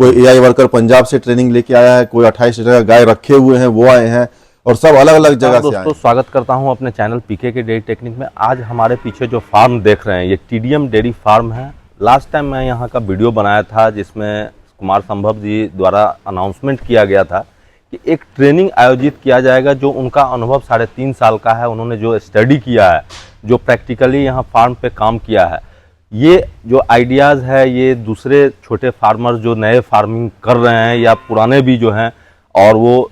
कोई AI worker Punjab से training लेके आया है, कोई 28 लीटर का गाय रखे हुए हैं वो आए हैं, और सब अलग अलग जगह से आए हैं। स्वागत करता हूं अपने चैनल पीके के डेयरी टेक्निक में। आज हमारे पीछे जो फार्म देख रहे हैं ये टीडीएम डेयरी फार्म है। लास्ट टाइम मैं यहाँ का वीडियो बनाया था जिसमें कुमार संभव जी द्वारा अनाउंसमेंट किया गया था कि एक ट्रेनिंग आयोजित किया जाएगा, जो उनका अनुभव 3.5 साल का है। उन्होंने जो स्टडी किया है, जो प्रैक्टिकली यहाँ फार्म पे काम किया है, ये जो आइडियाज़ है ये दूसरे छोटे फार्मर्स जो नए फार्मिंग कर रहे हैं या पुराने भी जो हैं, और वो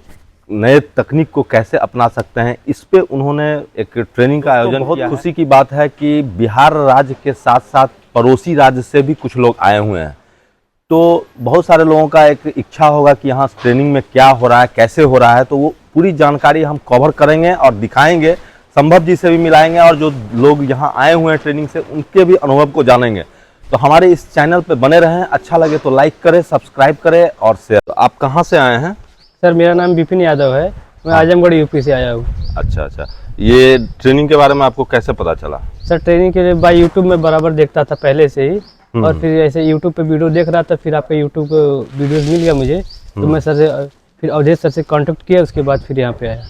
नए तकनीक को कैसे अपना सकते हैं, इस पे उन्होंने एक ट्रेनिंग का आयोजन किया। बहुत खुशी की बात है कि बिहार राज्य के साथ साथ पड़ोसी राज्य से भी कुछ लोग आए हुए हैं। तो बहुत सारे लोगों का एक इच्छा होगा कि यहाँ ट्रेनिंग में क्या हो रहा है, कैसे हो रहा है, तो वो पूरी जानकारी हम कवर करेंगे और दिखाएंगे। संभव जी से भी मिलाएंगे और जो लोग यहाँ आए हुए हैं ट्रेनिंग से उनके भी अनुभव को जानेंगे। तो हमारे इस चैनल पे बने रहें। अच्छा लगे तो लाइक करें, सब्सक्राइब करें और शेयर। तो आप कहाँ से आए हैं? सर मेरा नाम विपिन यादव है, मैं आजमगढ़ यूपी से आया हूँ। अच्छा, ये ट्रेनिंग के बारे में आपको कैसे पता चला? सर ट्रेनिंग के लिए बाय यूट्यूब में बराबर देखता था पहले से ही, और फिर ऐसे यूट्यूब पे वीडियो देख रहा था, फिर आपका यूट्यूब वीडियोस मिल गया मुझे, तो मैं सर से फिर अवधेश सर से कांटेक्ट किया, उसके बाद फिर यहाँ पे आया।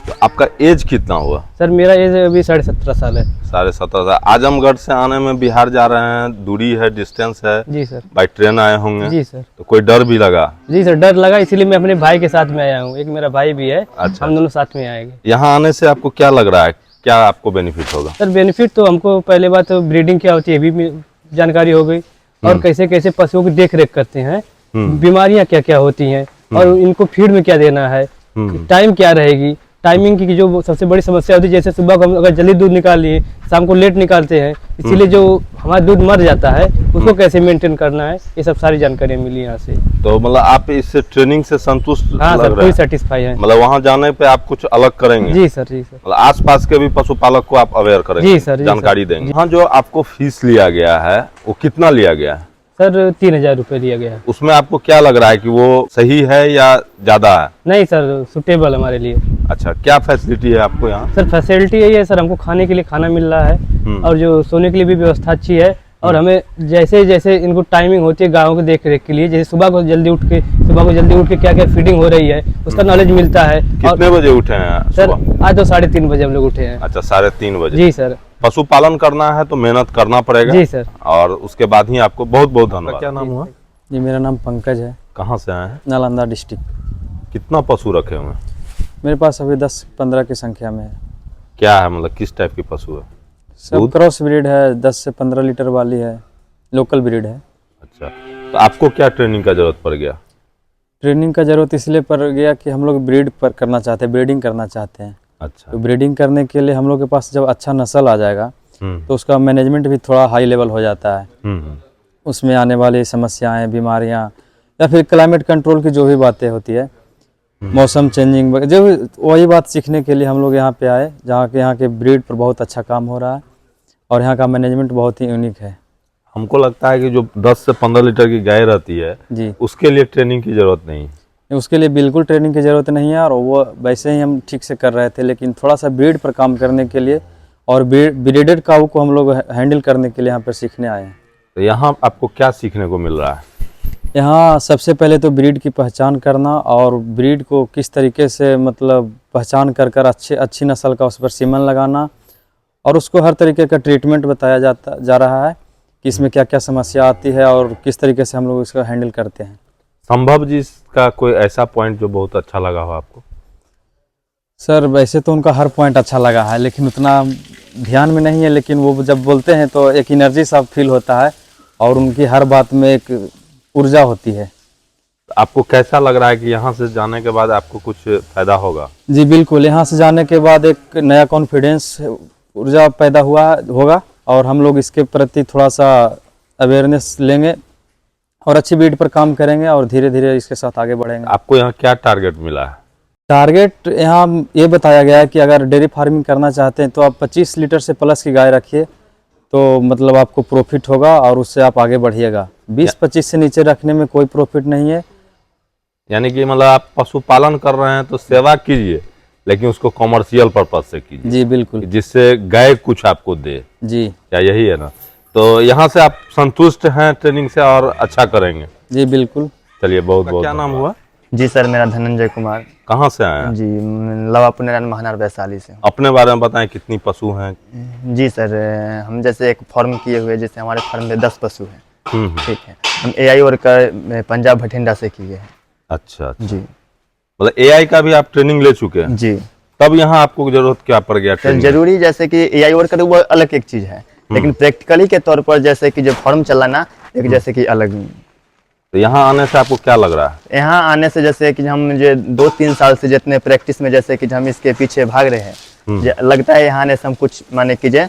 तो आपका एज कितना हुआ? सर मेरा एज अभी 17.5 साल है। 17.5 साल। आजमगढ़ से आने में बिहार जा रहे हैं, दूरी है, डिस्टेंस है? जी सर। बाई ट्रेन आए होंगे? जी सर। तो कोई डर भी लगा? जी सर, डर लगा, इसीलिए मैं अपने भाई के साथ में आया हूँ। एक मेरा भाई भी है। अच्छा। हम दोनों साथ में आएंगे। यहाँ आने से आपको क्या लग रहा है, क्या आपको बेनिफिट होगा? सर बेनिफिट तो हमको पहले बात तो ब्रीडिंग क्या होती है भी जानकारी हो गई, और कैसे कैसे पशुओं की देख रेख करते हैं, बीमारियां क्या क्या होती हैं, और इनको फीड में क्या देना है, टाइम क्या रहेगी, टाइमिंग की जो सबसे बड़ी समस्या होती है, जैसे सुबह को हम अगर जल्दी दूध निकाल लिए, शाम को लेट निकालते हैं, इसीलिए जो हमारा दूध मर जाता है उसको कैसे मेंटेन करना है, ये सब सारी जानकारियाँ मिली यहाँ से। तो मतलब आप इस ट्रेनिंग से संतुष्ट? हाँ सर, कोई सेटिस्फाई है। मतलब वहाँ जाने पे आप कुछ अलग करेंगे? जी सर। जी सर। मतलब आस पास के भी पशुपालक को आप अवेयर करेंगे? जी सर। जानकारी देंगे। हाँ, जो आपको फीस लिया गया है वो कितना लिया गया है? सर 3000 रुपये दिया गया है। उसमें आपको क्या लग रहा है कि वो सही है या ज्यादा है? नहीं सर, सुटेबल हमारे लिए। अच्छा, क्या फैसिलिटी है आपको यहाँ? सर फैसिलिटी यही है सर, हमको खाने के लिए खाना मिल रहा है, और जो सोने के लिए भी व्यवस्था अच्छी है, और हमें जैसे जैसे इनको टाइमिंग होती है गाँव के देख रेख के लिए, जैसे सुबह को जल्दी उठ के क्या क्या फीडिंग हो रही है उसका नॉलेज मिलता है। कितने बजे उठे हैं सर? आज तो 3:30 बजे हम लोग उठे हैं। अच्छा, 3:30 बजे। जी सर। पशुपालन करना है तो मेहनत करना पड़ेगा। जी सर। और उसके बाद ही आपको बहुत बहुत धन्यवाद। क्या नाम हुआ? जी मेरा नाम पंकज है। कहाँ से आए हैं? नालंदा डिस्ट्रिक्ट। कितना पशु रखे हुए हैं? मेरे पास अभी 10-15 की संख्या में है। क्या है, मतलब किस टाइप की पशु है? सब क्रॉस ब्रीड है, 10 से 15 लीटर वाली है, लोकल ब्रीड है। अच्छा, तो आपको क्या ट्रेनिंग का जरूरत पड़ गया? ट्रेनिंग का जरूरत इसलिए पड़ गया कि हम लोग ब्रीड पर करना चाहते हैं, ब्रीडिंग करना चाहते हैं। अच्छा। तो ब्रीडिंग करने के लिए हम लोग के पास जब अच्छा नस्ल आ जाएगा तो उसका मैनेजमेंट भी थोड़ा हाई लेवल हो जाता है। उसमें आने वाली समस्याएं, बीमारियां, या फिर क्लाइमेट कंट्रोल की जो भी बातें होती है, मौसम चेंजिंग, जो वही बात सीखने के लिए हम लोग यहाँ पे आए, जहाँ के यहाँ के ब्रीड पर बहुत अच्छा काम हो रहा है, और यहाँ का मैनेजमेंट बहुत ही यूनिक है। हमको लगता है कि जो 10 से 15 लीटर की गाय रहती है जी, उसके लिए ट्रेनिंग की जरूरत नहीं है। उसके लिए बिल्कुल ट्रेनिंग की ज़रूरत नहीं है, और वो वैसे ही हम ठीक से कर रहे थे, लेकिन थोड़ा सा ब्रीड पर काम करने के लिए और ब्रीडेड काऊ को हम लोग हैंडल करने के लिए यहाँ पर सीखने आए हैं। तो यहाँ आपको क्या सीखने को मिल रहा है? यहाँ सबसे पहले तो ब्रीड की पहचान करना, और ब्रीड को किस तरीके से मतलब पहचान कर अच्छी नस्ल का उस पर सीमन लगाना, और उसको हर तरीके का ट्रीटमेंट बताया जा रहा है कि इसमें क्या क्या समस्या आती है और किस तरीके से हम लोग इसको हैंडल करते हैं। संभव जी का कोई ऐसा पॉइंट जो बहुत अच्छा लगा हो आपको? सर वैसे तो उनका हर पॉइंट अच्छा लगा है, लेकिन उतना ध्यान में नहीं है, लेकिन वो जब बोलते हैं तो एक एनर्जी सा फील होता है, और उनकी हर बात में एक ऊर्जा होती है। आपको कैसा लग रहा है कि यहाँ से जाने के बाद आपको कुछ फायदा होगा? जी बिल्कुल, यहाँ से जाने के बाद एक नया कॉन्फिडेंस, ऊर्जा पैदा होगा, और हम लोग इसके प्रति थोड़ा सा अवेयरनेस लेंगे और अच्छी ब्रीड पर काम करेंगे, और धीरे धीरे इसके साथ आगे बढ़ेंगे। आपको यहाँ क्या टारगेट मिला है? टारगेट यहाँ ये बताया गया है कि अगर डेयरी फार्मिंग करना चाहते हैं तो आप 25 लीटर से प्लस की गाय रखिए, तो मतलब आपको प्रॉफिट होगा और उससे आप आगे बढ़िएगा। 20-25 से नीचे रखने में कोई प्रॉफिट नहीं है। यानी कि मतलब आप पशुपालन कर रहे हैं तो सेवा कीजिए, लेकिन उसको कॉमर्शियल पर्पज से कीजिए। जी बिल्कुल, जिससे गाय कुछ आपको दे। जी क्या यही है ना? तो यहाँ से आप संतुष्ट हैं ट्रेनिंग से और अच्छा करेंगे? जी बिल्कुल। चलिए बहुत बहुत। क्या नाम हुआ? जी सर, मेरा धनंजय कुमार। कहाँ से आए हैं? जी, लवापुर नारायण महानार वैशाली से। अपने बारे में बताएं, कितनी पशु हैं? जी सर, हम जैसे एक फार्म किए हुए, जैसे हमारे फार्म में 10 पशु हैं। ठीक है, हम AI वर्कर पंजाब भटिंडा से किए हैं। अच्छा जी, मतलब AI का भी आप ट्रेनिंग ले चुके हैं? जी। तब यहाँ आपको जरूरत क्या पड़ गया सर ट्रेनिंग? जरूरी, जैसे कि AI वर्कर वो अलग एक चीज है, लेकिन प्रैक्टिकली के तौर पर जैसे कि जो फार्म चलाना एक जैसे कि अलग। तो यहाँ आने से आपको क्या लग रहा है? यहाँ आने से जैसे कि हम जो 2-3 साल से जितने प्रैक्टिस में जैसे कि हम इसके पीछे भाग रहे हैं, लगता है यहाँ आने से हम कुछ माने कीजिए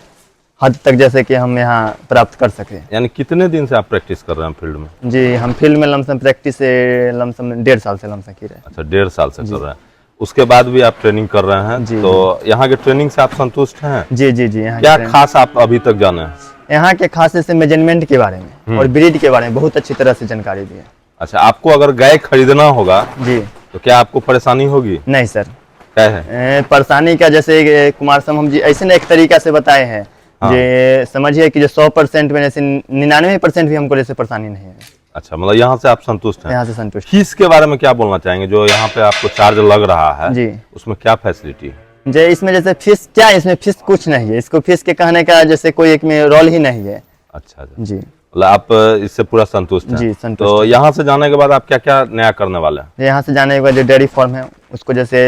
हद तक जैसे कि हम यहाँ प्राप्त कर सके। यानी कितने दिन से आप प्रैक्टिस कर रहे हैं फील्ड में? जी, हम फील्ड में लमसम प्रैक्टिस से लमसम 1.5 साल से लमसम की रहे हैं। अच्छा, 1.5 साल से कर रहे हैं। उसके बाद भी आप ट्रेनिंग कर रहे हैं? जी, तो यहाँ के ट्रेनिंग से आप संतुष्ट हैं? जी जी जी। यहाँ क्या खास आप अभी तक जाने हैं? यहाँ के खास से मेजरमेंट के बारे में और ब्रीड के बारे में बहुत अच्छी तरह से जानकारी दी है। अच्छा, आपको अगर गाय खरीदना होगा जी, तो क्या आपको परेशानी होगी? नहीं सर, क्या है परेशानी का जैसे कुमार संभव जी ऐसे ना एक तरीका से बताए हैं, जे समझिए कि जो 100% में जैसे 99% भी हमको जैसे परेशानी नहीं है। अच्छा, मतलब यहाँ से आप संतुष्ट हैं? यहाँ से संतुष्ट। फीस के बारे में क्या बोलना चाहेंगे? जो यहाँ पे आपको चार्ज लग रहा है जी, उसमें क्या फैसिलिटी है? जे इसमें जैसे फीस क्या है, इसमें फीस कुछ नहीं है, इसको फीस के कहने का जैसे कोई एक में रोल ही नहीं है। अच्छा जी, मतलब आप इससे पूरा संतुष्ट हैं? जी संतुष्ट। तो यहाँ से जाने के बाद आप क्या क्या नया करने वाले हैं? यहाँ से जाने के बाद जो डेयरी फार्म है उसको जैसे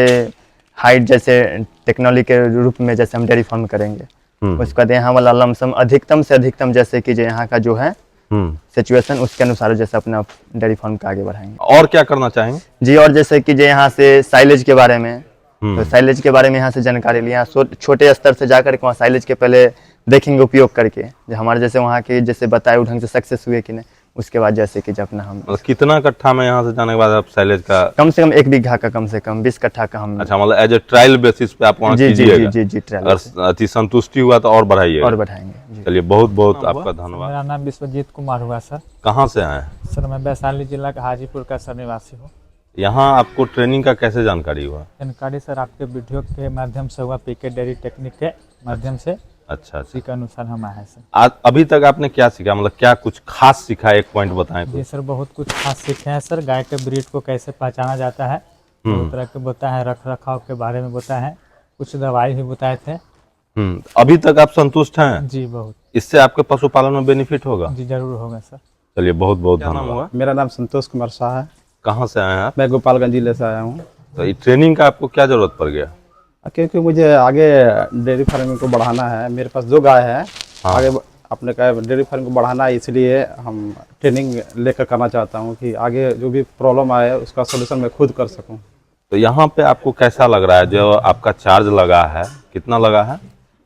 हाइट जैसे टेक्नोलॉजी के रूप में जैसे हम डेयरी फार्म करेंगे। उसके बाद यहाँ वाला लमसम अधिकतम से अधिकतम जैसे कि जो यहाँ का जो है सिचुएशन उसके अनुसार जैसे अपना डेयरी फार्म का आगे बढ़ाएंगे। और क्या करना चाहेंगे? जी, और जैसे कि जो यहाँ से साइलेज के बारे में, तो साइलेज के बारे में यहाँ से जानकारी लिया, छोटे स्तर से जाकर के वहाँ साइलेज के पहले देखेंगे उपयोग करके, जो हमारे जैसे वहाँ के जैसे बताए ढंग से सक्सेस हुए कि नहीं, उसके बाद जैसे कि अपना हम मतलब कितना कट्ठा में यहाँ से जाने के बाद आप साइलेज का? कम से कम 1 बीघा का, कम से कम 20 कट्ठा का हम। अच्छा, मतलब एज ए ट्रायल बेसिस पे आप वहाँ जी जी कीजिएगा? जी जी, ट्रायल अगर अति संतुष्टि हुआ तो और बढ़ाइएगा? और बढ़ाएंगे। चलिए बहुत बहुत आपका धन्यवाद। मेरा नाम विश्वजीत कुमार हुआ सर। कहाँ से आए हैं? सर मैं वैशाली जिला का हाजीपुर का सर निवासी हूँ। यहाँ आपको ट्रेनिंग का कैसे जानकारी हुआ? जानकारी सर आपके वीडियो के माध्यम से हुआ, पीके डेयरी टेक्निक के माध्यम से। अच्छा, उसी के अनुसार हम आए हैं सर। आज अभी तक आपने क्या सीखा? मतलब क्या कुछ खास सीखा? एक पॉइंट बताएं जी तो। सर, बहुत कुछ खास सीखे हैं सर। गाय के ब्रीड को कैसे पहचाना जाता है, बहुत तरह के बताए हैं, रख रखाव के बारे में बताए हैं, कुछ दवाई भी बताए थे। अभी तक आप संतुष्ट हैं? जी बहुत। इससे आपके पशुपालन में बेनिफिट होगा? जी जरूर होगा सर। चलिए बहुत बहुत धन्यवाद। मेरा नाम संतोष कुमार शाह है। कहाँ से आए हैं आप? मैं गोपालगंज जिले से आया हूँ। तो ये ट्रेनिंग का आपको क्या जरूरत पड़ गया? क्योंकि मुझे आगे डेयरी फार्मिंग को बढ़ाना है। मेरे पास 2 गाय है। आगे अपने का डेयरी फार्मिंग को बढ़ाना है, इसलिए हम ट्रेनिंग लेकर करना चाहता हूँ कि आगे जो भी प्रॉब्लम आए उसका सोल्यूशन मैं खुद कर सकूँ। तो यहाँ पे आपको कैसा लग रहा है? जो आपका चार्ज लगा है, कितना लगा है?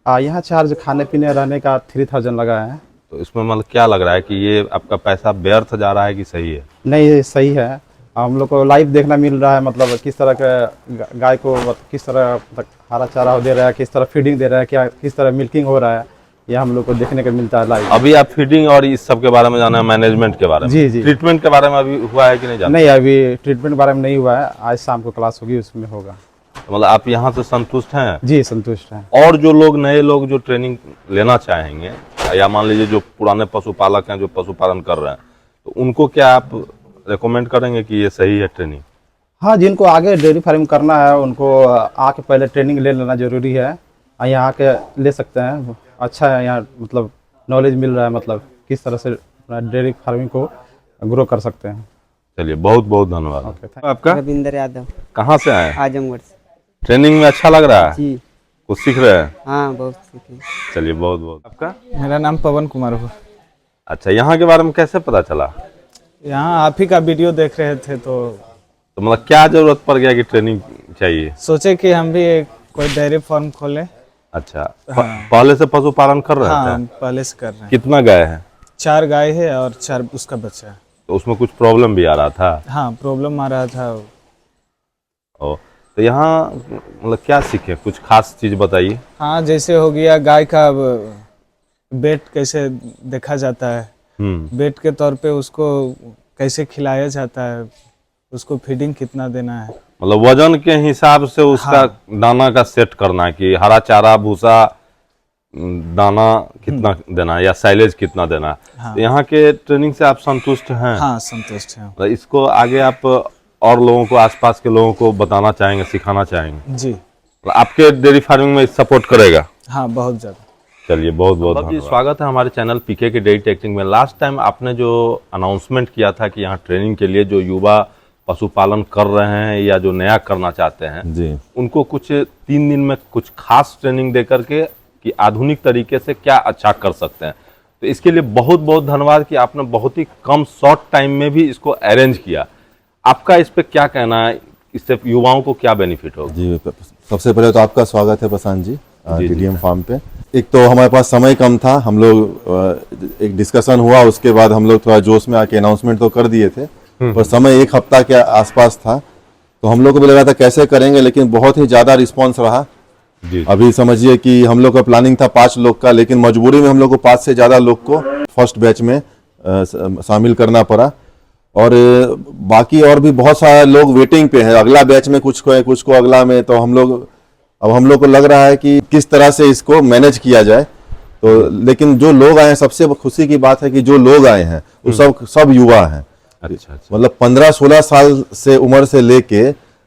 यहाँ चार्ज खाने पीने रहने का 3000 लगा है। तो इसमें मतलब क्या लग रहा है कि ये आपका पैसा व्यर्थ जा रहा है कि सही है? नहीं, सही है। हम लोग को लाइव देखना मिल रहा है, मतलब किस तरह के गाय को किस तरह हरा चारा दे रहा है, किस तरह फीडिंग दे रहा है, क्या किस तरह मिल्किंग हो रहा है, ये हम लोग को देखने को मिलता है लाइव। अभी आप फीडिंग और इस सब के बारे में जाना है, मैनेजमेंट के बारे में? जी जी। ट्रीटमेंट के बारे में अभी हुआ है कि नहीं जाना? नहीं, अभी ट्रीटमेंट के बारे में नहीं हुआ है। आज शाम को क्लास होगी, उसमें होगा। मतलब आप यहाँ से संतुष्ट हैं? जी संतुष्ट हैं। और जो लोग नए लोग जो ट्रेनिंग लेना चाहेंगे, या मान लीजिए जो पुराने पशुपालक हैं जो पशुपालन कर रहे हैं, तो उनको क्या आप रेकमेंड करेंगे कि ये सही है ट्रेनिंग? हाँ, जिनको आगे डेयरी फार्मिंग करना है उनको आके पहले ट्रेनिंग ले लेना जरूरी है। यहाँ आके ले सकते हैं। अच्छा है, यहाँ मतलब नॉलेज मिल रहा है, मतलब किस तरह से डेयरी फार्मिंग को ग्रो कर सकते हैं। चलिए बहुत बहुत धन्यवाद। ओके, आपका? रविंदर यादव, कहाँ से आए? आजमगढ़ से। ट्रेनिंग में अच्छा लग रहा है? जी कुछ सीख रहे हैं? हाँ, बहुत सीखे। चलिए बहुत बहुत। आपका? मेरा नाम पवन कुमार हुआ। अच्छा, यहाँ के बारे में कैसे पता चला? यहाँ आप ही का वीडियो देख रहे थे तो मतलब क्या जरूरत पड़ गया कि ट्रेनिंग चाहिए? सोचे कि हम भी कोई डेयरी फार्म खोलें। अच्छा, पहले से पशुपालन कर रहे हाँ, थे? पहले से कर रहे हैं। कितना गाय है? 4 गाय है और 4 उसका बच्चा है। तो उसमें कुछ प्रॉब्लम भी आ रहा था? हाँ, प्रॉब्लम आ रहा था। ओ, तो यहाँ मतलब क्या सीखे? कुछ खास चीज बताइए। हाँ, जैसे हो गया गाय का वेट कैसे देखा जाता है, वेट के तौर पे उसको कैसे खिलाया जाता है, उसको फीडिंग कितना देना है, मतलब वजन के हिसाब से उसका दाना का सेट करना है कि हरा चारा भूसा दाना कितना देना है या साइलेज कितना देना है। हाँ। तो यहाँ के ट्रेनिंग से आप संतुष्ट हैं? हाँ संतुष्ट हैं। तो इसको आगे आप और लोगों को, आसपास के लोगों को बताना चाहेंगे, सिखाना चाहेंगे? जी तो आपके डेयरी फार्मिंग में सपोर्ट करेगा? हाँ बहुत ज़्यादा। चलिए, बहुत बहुत धन्यवाद। स्वागत है हमारे चैनल पीके के डेयरी टेक्निक में। लास्ट टाइम आपने जो अनाउंसमेंट किया था कि यहाँ ट्रेनिंग के लिए जो युवा पशुपालन कर रहे हैं या जो नया करना चाहते हैं जी, उनको कुछ 3 दिन में कुछ खास ट्रेनिंग दे करके कि आधुनिक तरीके से क्या अच्छा कर सकते हैं, तो इसके लिए बहुत बहुत धन्यवाद कि आपने बहुत ही कम शॉर्ट टाइम में भी इसको अरेंज किया। आपका इस पे क्या कहना है, इससे युवाओं को क्या बेनिफिट होगा? जी, सबसे पहले तो आपका स्वागत है प्रशांत जी जी। टीडीएम फार्म पे। एक तो हमारे पास समय कम था, हम लोग एक डिस्कशन हुआ, उसके बाद हम लोग थोड़ा जोश में आके अनाउंसमेंट तो कर दिए थे, पर समय 1 हफ्ता के आसपास था, तो हम लोग को भी लगा था कैसे करेंगे, लेकिन बहुत ही ज़्यादा रिस्पॉन्स रहा। जी। अभी समझिए कि हम लोग का प्लानिंग था 5 लोग का, लेकिन मजबूरी में हम लोग को 5 से ज़्यादा लोग को फर्स्ट बैच में शामिल करना पड़ा, और बाकी और भी बहुत सारे लोग वेटिंग पे हैं, अगला बैच में कुछ को है, कुछ को अगला में। तो हम लोग को लग रहा है कि किस तरह से इसको मैनेज किया जाए। तो लेकिन जो लोग आए हैं, सबसे खुशी की बात है कि जो लोग आए हैं वो सब युवा हैं। अच्छा। मतलब 15-16 साल से उम्र से लेके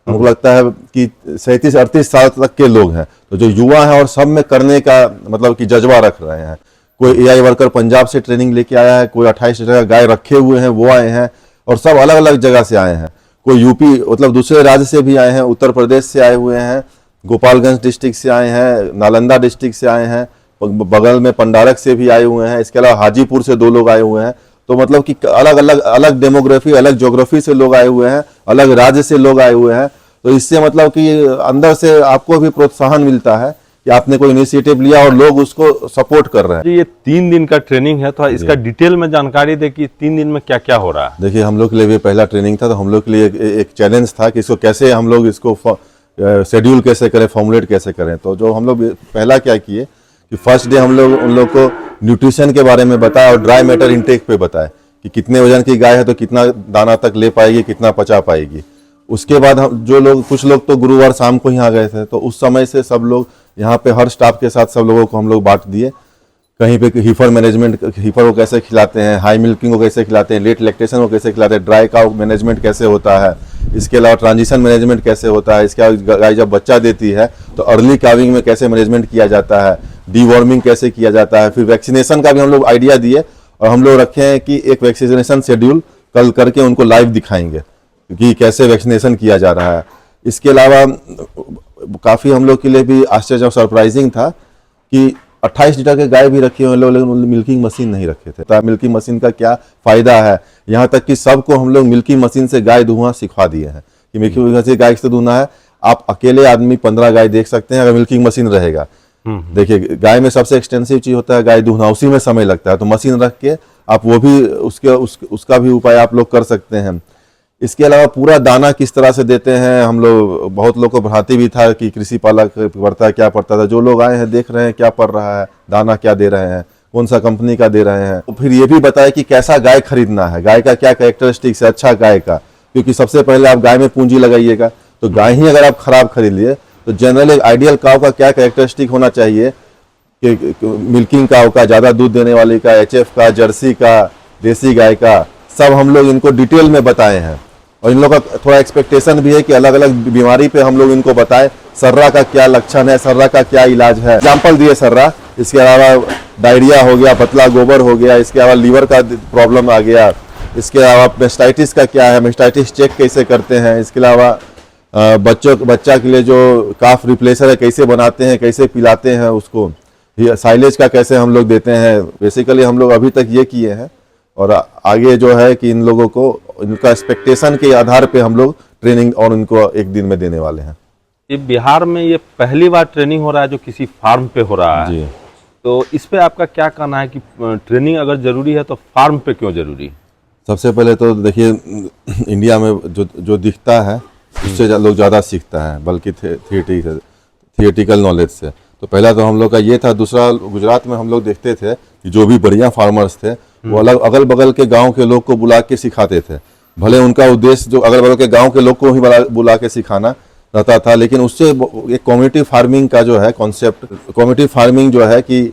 हमको लगता है कि 37-38 साल तक के लोग हैं। तो जो युवा हैं और सब में करने का मतलब कि जज्बा रख रहे हैं। कोई एआई वर्कर पंजाब से ट्रेनिंग लेके आया है, कोई 28 लीटर का गाय रखे हुए हैं वो आए हैं, और सब अलग अलग जगह से आए हैं। कोई यूपी मतलब दूसरे राज्य से भी आए हैं, उत्तर प्रदेश से आए हुए हैं, गोपालगंज डिस्ट्रिक्ट से आए हैं, नालंदा डिस्ट्रिक्ट से आए हैं, बगल में पंडारक से भी आए हुए हैं, इसके अलावा हाजीपुर से 2 लोग आए हुए हैं। तो मतलब कि अलग डेमोग्राफी, अलग ज्योग्राफी से लोग आए हुए हैं, अलग राज्य से लोग आए हुए हैं। तो इससे मतलब कि अंदर से आपको भी प्रोत्साहन मिलता है कि आपने कोई इनिशिएटिव लिया और लोग उसको सपोर्ट कर रहे हैं। जी, ये 3 दिन का ट्रेनिंग है, तो इसका डिटेल में जानकारी दे कि 3 दिन में क्या क्या हो रहा है। देखिए, हम लोग के लिए भी पहला ट्रेनिंग था, तो हम लोग के लिए एक चैलेंज था कि इसको कैसे हम लोग इसको शेड्यूल कैसे करें, फॉर्मुलेट कैसे करें। तो जो हम लोग पहला क्या किए कि फर्स्ट डे हम लोग उन लोग को न्यूट्रिशन के बारे में बताया और ड्राई मैटर इनटेक पे बताया कि कितने वजन की गाय है तो कितना दाना तक ले पाएगी, कितना पचा पाएगी। उसके बाद हम कुछ लोग तो गुरुवार शाम को ही आ गए थे, तो उस समय से सब लोग यहाँ पे हर स्टाफ के साथ सब लोगों को हम लोग बांट दिए। कहीं पे हीफर मैनेजमेंट, हीफर को कैसे खिलाते हैं, हाई मिल्किंग को कैसे खिलाते हैं, लेट लैक्टेशन को कैसे खिलाते हैं, ड्राई काउ मैनेजमेंट कैसे होता है, इसके अलावा ट्रांजिशन मैनेजमेंट कैसे होता है, इसके अलावा गाय जब बच्चा देती है तो अर्ली काविंग में कैसे मैनेजमेंट किया जाता है, डीवॉर्मिंग कैसे किया जाता है, फिर वैक्सीनेशन का भी हम लोग आइडिया दिए। और हम लोग रखे हैं कि एक वैक्सीनेशन शेड्यूल कल करके उनको लाइव दिखाएंगे कि कैसे वैक्सीनेशन किया जा रहा है। इसके अलावा काफ़ी हम लोग के लिए भी आश्चर्य और सरप्राइजिंग था कि 28 लीटर के गाय भी रखी हुई लोग, लेकिन मिल्किंग मशीन नहीं रखे थे। तो मिल्किंग मशीन का क्या फ़ायदा है, यहाँ तक कि सबको हम लोग मिल्किंग मशीन से गाय दूहना सिखा दिए हैं कि मिल्किंग मशीन से गाय से दूहना है। आप अकेले आदमी 15 गाय देख सकते हैं अगर मिल्किंग मशीन रहेगा। देखिए, गाय में सबसे एक्सटेंसिव चीज़ होता है गाय दूहना, उसी में समय लगता है। तो मशीन रख के आप वो भी उसका भी उपाय आप लोग कर सकते हैं। इसके अलावा पूरा दाना किस तरह से देते हैं, हम लोग बहुत लोग को पढ़ाते भी था कि कृषि पालक पढ़ता है क्या पढ़ता था। जो लोग आए हैं देख रहे हैं क्या पढ़ रहा है, दाना क्या दे रहे हैं, कौन सा कंपनी का दे रहे हैं। तो फिर ये भी बताया कि कैसा गाय खरीदना है, गाय का क्या कैरेक्टरिस्टिक्स है अच्छा गाय का, क्योंकि सबसे पहले आप गाय में पूंजी लगाइएगा। तो गाय ही अगर आप खराब खरीद लिए तो जनरली आइडियल काव का क्या कैरेक्टरिस्टिक होना चाहिए कि मिल्किंग काव का, ज़्यादा दूध देने वाली का, एचएफ का, जर्सी का, देसी गाय का, सब हम लोग इनको डिटेल में बताए हैं। और इन लोगों का थोड़ा एक्सपेक्टेशन भी है कि अलग अलग बीमारी पे हम लोग इनको बताएं, सर्रा का क्या लक्षण है, सर्रा का क्या इलाज है, एग्जाम्पल दिए सर्रा। इसके अलावा डायरिया हो गया, पतला गोबर हो गया, इसके अलावा लीवर का प्रॉब्लम आ गया, इसके अलावा मेस्टाइटिस का क्या है, मेस्टाइटिस चेक कैसे करते हैं, इसके अलावा बच्चा के लिए जो काफ रिप्लेसर है कैसे बनाते हैं, कैसे पिलाते हैं उसको, साइलेज का कैसे हम लोग देते हैं। बेसिकली हम लोग अभी तक ये किए हैं, और आगे जो है कि इन लोगों को इनका एक्सपेक्टेशन के आधार पे हम लोग ट्रेनिंग और इनको 1 दिन में देने वाले हैं। ये बिहार में ये पहली बार ट्रेनिंग हो रहा है जो किसी फार्म पे हो रहा है जी। तो इस पे आपका क्या कहना है कि ट्रेनिंग अगर जरूरी है तो फार्म पे क्यों जरूरी? सबसे पहले तो देखिए, इंडिया में जो दिखता है उससे लोग ज़्यादा सीखता है, बल्कि थिएटिकल नॉलेज से। तो पहला तो हम लोग का ये था। दूसरा, गुजरात में हम लोग देखते थे कि जो भी बढ़िया फार्मर्स थे वो अलग अगल बगल के गांव के लोग को बुला के सिखाते थे। भले उनका उद्देश्य जो अगल बगल के गांव के लोग को ही बुला के सिखाना, रहता था, लेकिन उससे एक कम्युनिटी फार्मिंग का जो है कॉन्सेप्ट, कम्युनिटी फार्मिंग जो है कि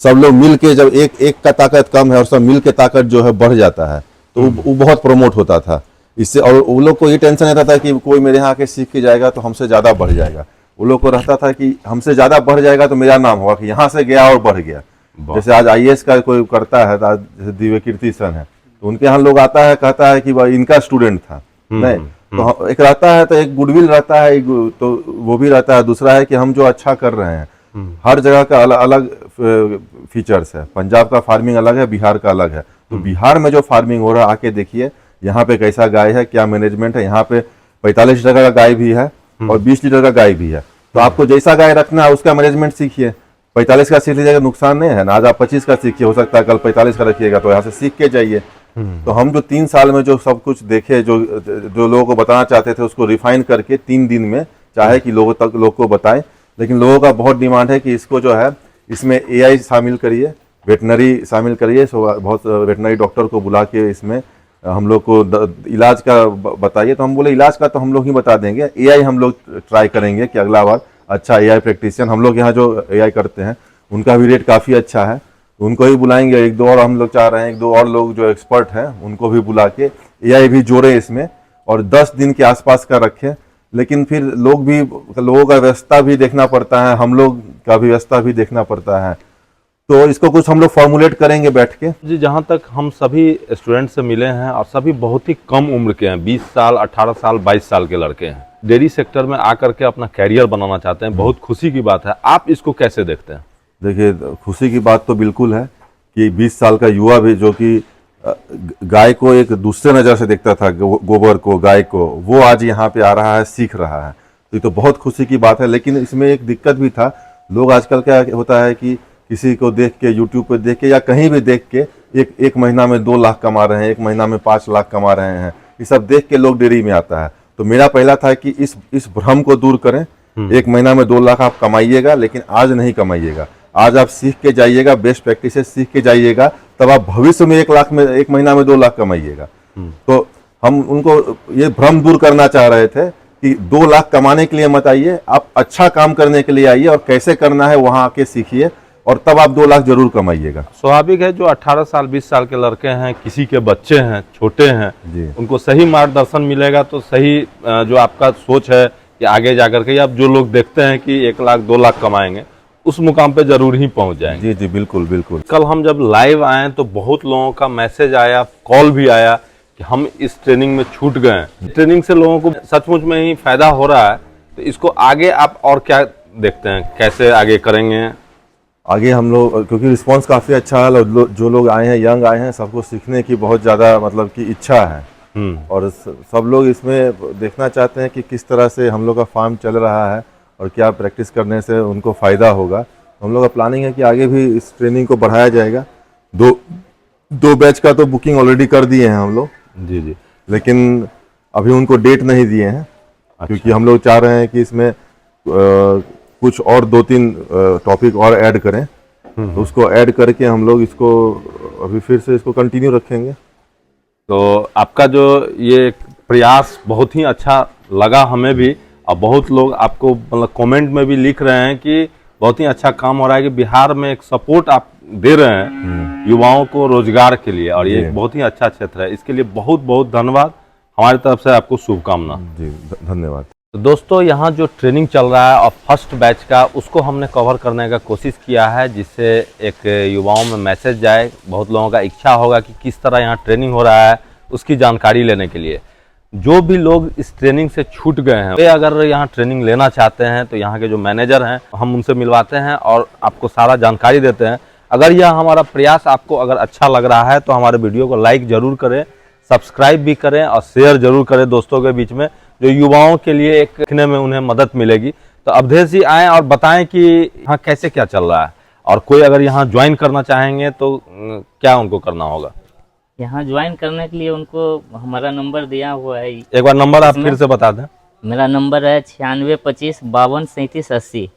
सब लोग मिल के, जब एक का ताकत कम है और सब मिल के ताकत जो है बढ़ जाता है, तो वो बहुत प्रमोट होता था इससे। और वो लोग को ये टेंशन रहता था कि कोई मेरे यहाँ आके सीख के जाएगा तो हमसे ज़्यादा बढ़ जाएगा। वो लोग को रहता था कि हमसे ज़्यादा बढ़ जाएगा तो मेरा नाम होगा कि यहाँ से गया और बढ़ गया। जैसे आज IAS का कोई करता है, जैसे दिव्य कीर्ति सन है, तो उनके यहाँ लोग आता है, कहता है कि भाई इनका स्टूडेंट था, नहीं तो एक रहता है, तो एक गुडविल रहता है, तो वो भी रहता है। दूसरा है कि हम जो अच्छा कर रहे हैं, हर जगह का अलग फीचर्स है। पंजाब का फार्मिंग अलग है, बिहार का अलग है। तो बिहार में जो फार्मिंग हो रहा है, आके देखिए यहाँ पे कैसा गाय है, क्या मैनेजमेंट है। यहाँ पे 45 लीटर का गाय भी है और 20 लीटर का गाय भी है। तो आपको जैसा गाय रखना है उसका मैनेजमेंट सीखिए। 45 का सीख लीजिएगा, नुकसान नहीं है ना। आज आप 25 का सीखिए, हो सकता है कल 45 का रखिएगा, तो यहाँ से सीख के जाइए। तो हम जो 3 साल में जो सब कुछ देखे, जो लोगों को बताना चाहते थे, उसको रिफाइन करके 3 दिन में चाहे कि लोग को बताएं। लेकिन लोगों का बहुत डिमांड है कि इसको जो है, इसमें AI शामिल करिए, वेटनरी शामिल करिए। बहुत वेटनरी डॉक्टर को बुला के इसमें हम लोग को इलाज का बताइए। तो हम बोले इलाज का तो हम लोग ही बता देंगे, AI हम लोग ट्राई करेंगे कि अगला बार अच्छा AI प्रैक्टिशियन हम लोग यहाँ जो AI करते हैं उनका भी रेट काफ़ी अच्छा है, उनको भी बुलाएंगे। 1-2 और हम लोग चाह रहे हैं, 1-2 और लोग जो एक्सपर्ट हैं उनको भी बुला के AI भी जोड़े इसमें, और 10 दिन के आसपास का रखें। लेकिन फिर लोगों का व्यवस्था भी देखना पड़ता है, हम लोग का भी व्यवस्था भी देखना पड़ता है। तो इसको कुछ हम लोग फॉर्मुलेट करेंगे बैठ के। जी, जहाँ तक हम सभी स्टूडेंट से मिले हैं और सभी बहुत ही कम उम्र के हैं, 20 साल, 18 साल, 22 साल के लड़के हैं। डेयरी सेक्टर में आकर के अपना कैरियर बनाना चाहते हैं, बहुत खुशी की बात है। आप इसको कैसे देखते हैं? देखिए, खुशी की बात तो बिल्कुल है कि 20 साल का युवा भी, जो कि गाय को एक दूसरे नज़र से देखता था, गोबर को, गाय को, वो आज यहाँ पे आ रहा है, सीख रहा है। तो ये तो बहुत खुशी की बात है। लेकिन इसमें एक दिक्कत भी था। लोग आजकल क्या होता है कि किसी को देख के, यूट्यूब पे देख के या कहीं भी देख के, एक महीना में 2 लाख कमा रहे हैं, एक महीना में 5 लाख कमा रहे हैं, ये सब देख के लोग डेयरी में आता है। तो मेरा पहला था कि इस भ्रम को दूर करें। एक महीना में 2 लाख आप कमाइएगा, लेकिन आज नहीं कमाइएगा। आज आप सीख के जाइएगा, बेस्ट प्रैक्टिसेस सीख के जाइएगा, तब आप भविष्य में 1 महीना में 2 लाख कमाइएगा। तो हम उनको ये भ्रम दूर करना चाह रहे थे कि 2 लाख कमाने के लिए मत आइए, आप अच्छा काम करने के लिए आइए, और कैसे करना है वहां आके सीखिए, और तब आप 2 लाख जरूर कमाइएगा। स्वाभाविक है, जो 18 साल 20 साल के लड़के हैं, किसी के बच्चे हैं, छोटे हैं, उनको सही मार्गदर्शन मिलेगा तो सही जो आपका सोच है कि आगे जाकर के, या जो लोग देखते हैं कि 1 लाख 2 लाख कमाएंगे, उस मुकाम पे जरूर ही पहुंच जाएंगे। जी जी, बिल्कुल बिल्कुल। कल हम जब लाइव आए तो बहुत लोगों का मैसेज आया, कॉल भी आया कि हम इस ट्रेनिंग में छूट गए हैं। ट्रेनिंग से लोगों को सचमुच में ही फायदा हो रहा है। तो इसको आगे आप और क्या देखते हैं, कैसे आगे करेंगे? आगे हम लोग, क्योंकि रिस्पांस काफ़ी अच्छा है, जो लोग आए हैं, यंग आए हैं, सबको सीखने की बहुत ज़्यादा मतलब कि इच्छा है। और सब लोग इसमें देखना चाहते हैं कि किस तरह से हम लोग का फार्म चल रहा है और क्या प्रैक्टिस करने से उनको फ़ायदा होगा। हम लोग का प्लानिंग है कि आगे भी इस ट्रेनिंग को बढ़ाया जाएगा। दो बैच का तो बुकिंग ऑलरेडी कर दिए हैं हम लोग। जी जी। लेकिन अभी उनको डेट नहीं दिए हैं। अच्छा। क्योंकि हम लोग चाह रहे हैं कि इसमें कुछ और 2-3 टॉपिक और ऐड करें, तो उसको ऐड करके हम लोग इसको अभी फिर से इसको कंटिन्यू रखेंगे। तो आपका जो ये प्रयास बहुत ही अच्छा लगा हमें भी, और बहुत लोग आपको मतलब कमेंट में भी लिख रहे हैं कि बहुत ही अच्छा काम हो रहा है, कि बिहार में एक सपोर्ट आप दे रहे हैं युवाओं को रोजगार के लिए, और ये एक बहुत ही अच्छा क्षेत्र है। इसके लिए बहुत बहुत धन्यवाद, हमारी तरफ से आपको शुभकामना। जी धन्यवाद। तो दोस्तों, यहाँ जो ट्रेनिंग चल रहा है और फर्स्ट बैच का, उसको हमने कवर करने का कोशिश किया है, जिससे एक युवाओं में मैसेज जाए। बहुत लोगों का इच्छा होगा कि किस तरह यहाँ ट्रेनिंग हो रहा है, उसकी जानकारी लेने के लिए। जो भी लोग इस ट्रेनिंग से छूट गए हैं, वे अगर यहाँ ट्रेनिंग लेना चाहते हैं तो यहाँ के जो मैनेजर हैं, हम उनसे मिलवाते हैं और आपको सारा जानकारी देते हैं। अगर यह हमारा प्रयास आपको अगर अच्छा लग रहा है तो हमारे वीडियो को लाइक ज़रूर करें, सब्सक्राइब भी करें और शेयर ज़रूर करें दोस्तों के बीच में, जो युवाओं के लिए एक सीखने में उन्हें मदद मिलेगी। तो अवधेश जी आएँ और बताएं कि यहाँ कैसे क्या चल रहा है, और कोई अगर यहाँ ज्वाइन करना चाहेंगे तो क्या उनको करना होगा? यहाँ ज्वाइन करने के लिए उनको हमारा नंबर दिया हुआ है। एक बार नंबर आप फिर से बता दें। मेरा नंबर है 9625 52 37 80।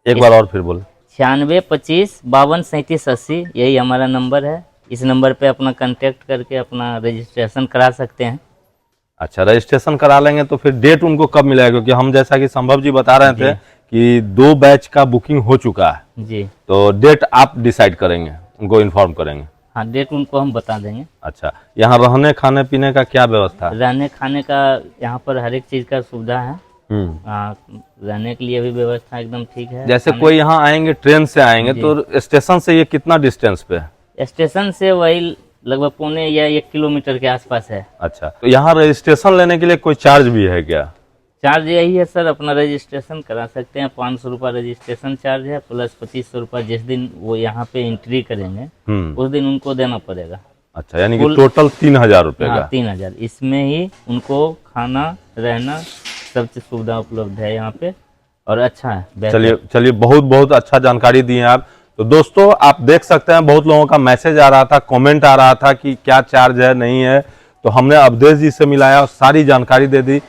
एक बार और फिर बोले। 9625 52 37 80, यही हमारा नंबर है। इस नंबर पे अपना कांटेक्ट करके अपना रजिस्ट्रेशन करा सकते हैं। अच्छा, रजिस्ट्रेशन करा लेंगे तो फिर डेट उनको कब मिलेगा? क्योंकि हम जैसा कि संभव जी बता रहे थे कि 2 बैच का बुकिंग हो चुका है जी। तो डेट आप डिसाइड करेंगे, उनको इन्फॉर्म करेंगे? हाँ, डेट उनको हम बता देंगे। अच्छा, यहाँ रहने खाने पीने का क्या व्यवस्था है? रहने खाने का यहाँ पर हर एक चीज का सुविधा है। रहने के लिए भी व्यवस्था एकदम ठीक है। जैसे कोई यहाँ आएंगे, ट्रेन से आएंगे तो स्टेशन से ये कितना डिस्टेंस पे है? स्टेशन से वही लगभग 1.25 या 1 किलोमीटर के आसपास है। अच्छा, तो यहाँ रजिस्ट्रेशन लेने के लिए कोई चार्ज भी है क्या? चार्ज यही है सर, अपना रजिस्ट्रेशन करा सकते हैं। 500 रुपये रजिस्ट्रेशन चार्ज है, प्लस 2500 रुपये जिस दिन वो यहाँ पे एंट्री करेंगे उस दिन उनको देना पड़ेगा। अच्छा, यानी कि टोटल 3000 रुपये का? 3000। इसमें ही उनको खाना रहना सब चीज सुविधा उपलब्ध है यहाँ पे और अच्छा है। चलिए बहुत बहुत अच्छा जानकारी दी है आप। तो दोस्तों आप देख सकते हैं बहुत लोगों का मैसेज आ रहा था, कमेंट आ रहा था कि क्या चार्ज है नहीं है, तो हमने अवधेश जी से मिलाया और सारी जानकारी दे दी।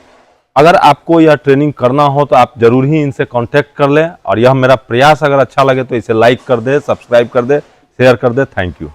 अगर आपको यह ट्रेनिंग करना हो तो आप जरूर ही इनसे कांटेक्ट कर लें और यह मेरा प्रयास अगर अच्छा लगे तो इसे लाइक कर दे, सब्सक्राइब कर दे, शेयर कर दे। Thank you.